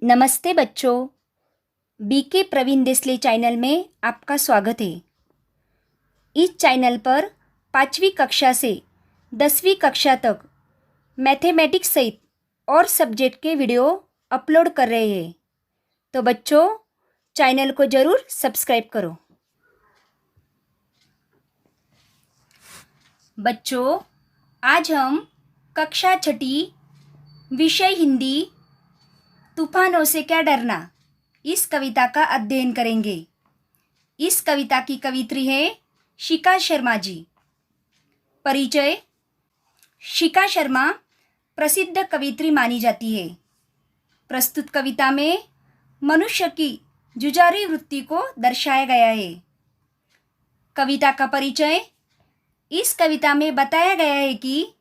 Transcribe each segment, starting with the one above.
नमस्ते बच्चों। BK Praveen Desale channel में आपका स्वागत है। इस चैनल पर 5वीं कक्षा से 10वीं कक्षा तक मैथमेटिक्स सहित और सब्जेक्ट के वीडियो अपलोड कर रहे हैं, तो बच्चों चैनल को ज़रूर सब्सक्राइब करो। बच्चों, आज हम कक्षा 6 विषय हिंदी तूफानों से क्या डरना इस कविता का अध्ययन करेंगे। इस कविता की कवित्री है शिखा शर्मा जी। परिचय। शिखा शर्मा प्रसिद्ध कवित्री मानी जाती है। प्रस्तुत कविता में मनुष्य की जुझारू वृत्ति को दर्शाया गया है। कविता का परिचय। इस कविता में बताया गया है कि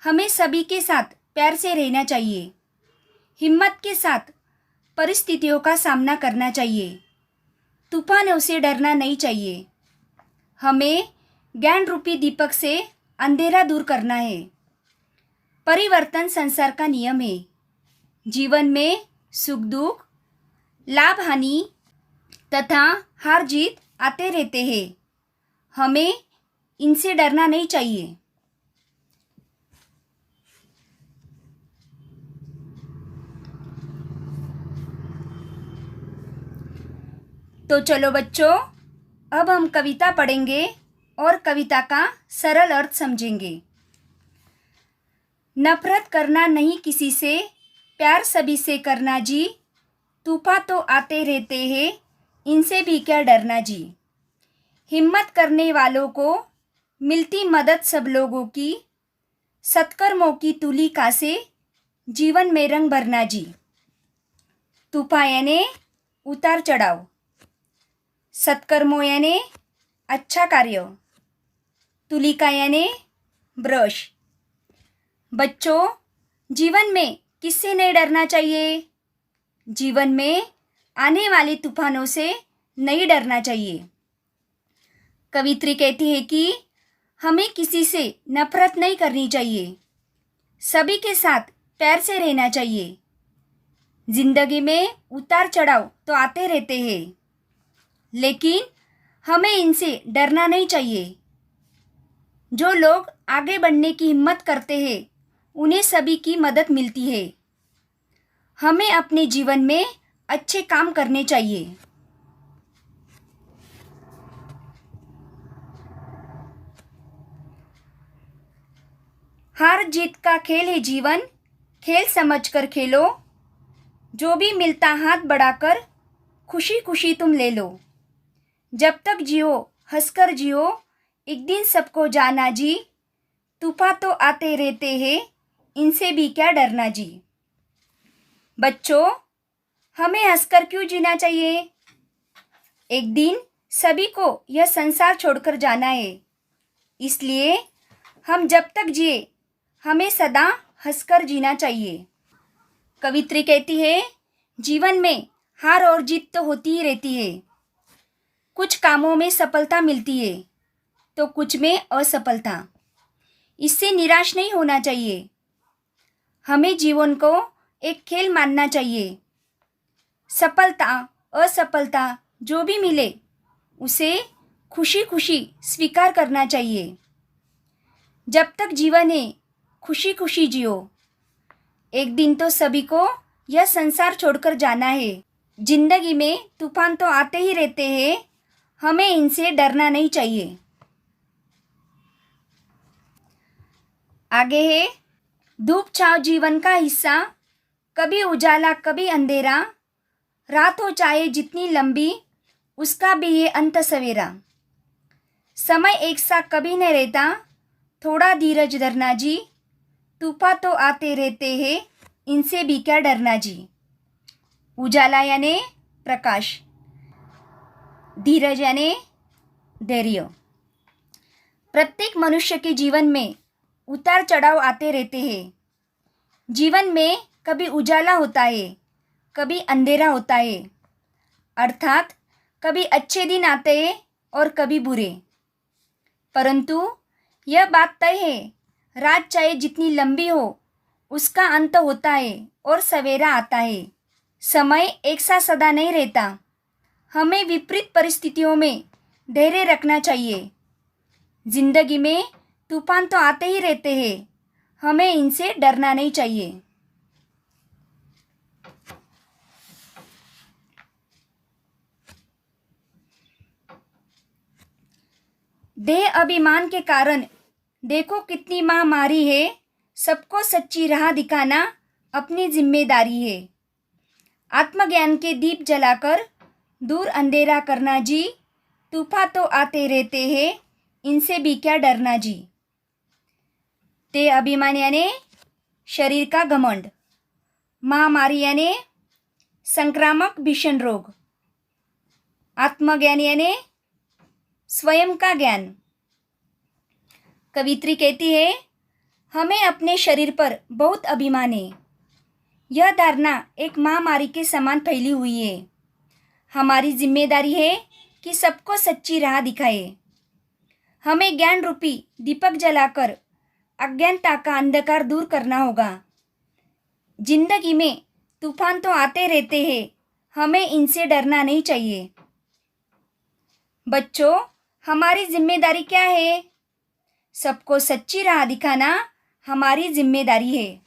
हमें सभी के साथ प्यार से रहना चाहिए, हिम्मत के साथ परिस्थितियों का सामना करना चाहिए, तूफानों से डरना नहीं चाहिए। हमें ज्ञान रूपी दीपक से अंधेरा दूर करना है। परिवर्तन संसार का नियम है। जीवन में सुख दुख, लाभ हानि तथा हार जीत आते रहते हैं। हमें इनसे डरना नहीं चाहिए। तो चलो बच्चों, अब हम कविता पढ़ेंगे और कविता का सरल अर्थ समझेंगे। नफरत करना नहीं किसी से, प्यार सभी से करना जी। तूफान तो आते रहते हैं, इनसे भी क्या डरना जी। हिम्मत करने वालों को मिलती मदद सब लोगों की, सत्कर्मों की तुलिका से जीवन में रंग भरना जी। तूफान यानी उतार चढ़ाव, सत्कर्मों यानी अच्छा कार्य, तुलिका यानी ब्रश। बच्चों, जीवन में किससे नहीं डरना चाहिए? जीवन में आने वाले तूफानों से नहीं डरना चाहिए। कवित्री कहती है कि हमें किसी से नफरत नहीं करनी चाहिए, सभी के साथ प्यार से रहना चाहिए। जिंदगी में उतार चढ़ाव तो आते रहते हैं, लेकिन हमें इनसे डरना नहीं चाहिए। जो लोग आगे बढ़ने की हिम्मत करते हैं, उन्हें सभी की मदद मिलती है। हमें अपने जीवन में अच्छे काम करने चाहिए। हार जीत का खेल है जीवन, खेल समझकर खेलो। जो भी मिलता हाथ बढ़ाकर खुशी खुशी तुम ले लो। जब तक जियो हंसकर जियो, एक दिन सबको जाना जी। तूफान तो आते रहते हैं, इनसे भी क्या डरना जी। बच्चों, हमें हंसकर क्यों जीना चाहिए? एक दिन सभी को यह संसार छोड़कर जाना है, इसलिए हम जब तक जिए हमें सदा हंसकर जीना चाहिए। कवित्री कहती है, जीवन में हार और जीत तो होती ही रहती है। कुछ कामों में सफलता मिलती है तो कुछ में असफलता। इससे निराश नहीं होना चाहिए। हमें जीवन को एक खेल मानना चाहिए। सफलता असफलता जो भी मिले उसे खुशी खुशी स्वीकार करना चाहिए। जब तक जीवन है खुशी खुशी जियो। एक दिन तो सभी को यह संसार छोड़कर जाना है। जिंदगी में तूफान तो आते ही रहते हैं, हमें इनसे डरना नहीं चाहिए। आगे है, धूप छाँव जीवन का हिस्सा, कभी उजाला कभी अंधेरा। रात हो चाहे जितनी लंबी, उसका भी ये अंत सवेरा। समय एक सा कभी न रहता, थोड़ा धीरज धरना जी। तूफान तो आते रहते हैं, इनसे भी क्या डरना जी। उजाला यानी प्रकाश, धीरज यानी धैर्य। प्रत्येक मनुष्य के जीवन में उतार चढ़ाव आते रहते हैं। जीवन में कभी उजाला होता है, कभी अंधेरा होता है, अर्थात कभी अच्छे दिन आते हैं और कभी बुरे। परंतु यह बात तय है, रात चाहे जितनी लंबी हो उसका अंत होता है और सवेरा आता है। समय एक सा सदा नहीं रहता। हमें विपरीत परिस्थितियों में धैर्य रखना चाहिए। जिंदगी में तूफान तो आते ही रहते हैं, हमें इनसे डरना नहीं चाहिए। देह अभिमान के कारण देखो कितनी महामारी है। सबको सच्ची राह दिखाना अपनी जिम्मेदारी है। आत्मज्ञान के दीप जलाकर दूर अंधेरा करना जी। तूफान तो आते रहते हैं, इनसे भी क्या डरना जी। देह अभिमान यानी शरीर का घमंड। महामारी यानी संक्रामक भीषण रोग। आत्मज्ञान यानी स्वयं का ज्ञान। कवित्री कहती है, हमें अपने शरीर पर बहुत अभिमान है। यह धारणा एक महामारी के समान फैली हुई है। हमारी जिम्मेदारी है कि सबको सच्ची राह दिखाए। हमें ज्ञान रूपी दीपक जलाकर अज्ञानता का अंधकार दूर करना होगा। जिंदगी में तूफान तो आते रहते हैं, हमें इनसे डरना नहीं चाहिए। बच्चों, हमारी जिम्मेदारी क्या है? सबको सच्ची राह दिखाना हमारी जिम्मेदारी है।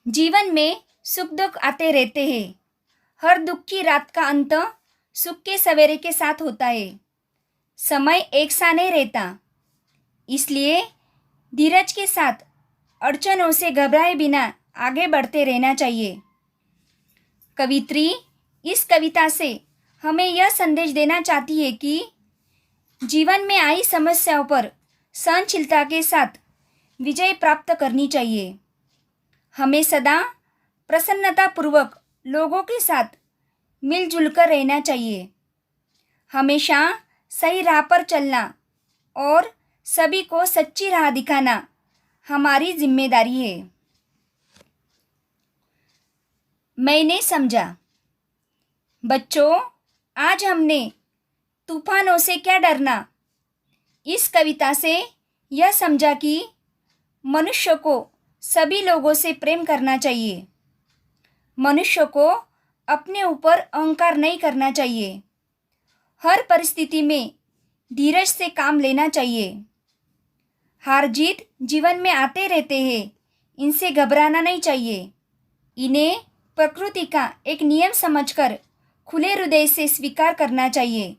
जीवन में सुख दुख आते रहते हैं। हर दुख की रात का अंत सुख के सवेरे के साथ होता है। समय एक सा नहीं रहता, इसलिए धीरज के साथ अड़चनों से घबराए बिना आगे बढ़ते रहना चाहिए। कवित्री इस कविता से हमें यह संदेश देना चाहती है कि जीवन में आई समस्याओं पर सहनशीलता के साथ विजय प्राप्त करनी चाहिए। हमें सदा प्रसन्नतापूर्वक लोगों के साथ मिलजुल कर रहना चाहिए। हमेशा सही राह पर चलना और सभी को सच्ची राह दिखाना हमारी जिम्मेदारी है। मैंने समझा। बच्चों, आज हमने तूफानों से क्या डरना, इस कविता से यह समझा कि मनुष्य को सभी लोगों से प्रेम करना चाहिए। मनुष्य को अपने ऊपर अहंकार नहीं करना चाहिए। हर परिस्थिति में धीरज से काम लेना चाहिए। हार जीत जीवन में आते रहते हैं, इनसे घबराना नहीं चाहिए। इन्हें प्रकृति का एक नियम समझकर खुले हृदय से स्वीकार करना चाहिए।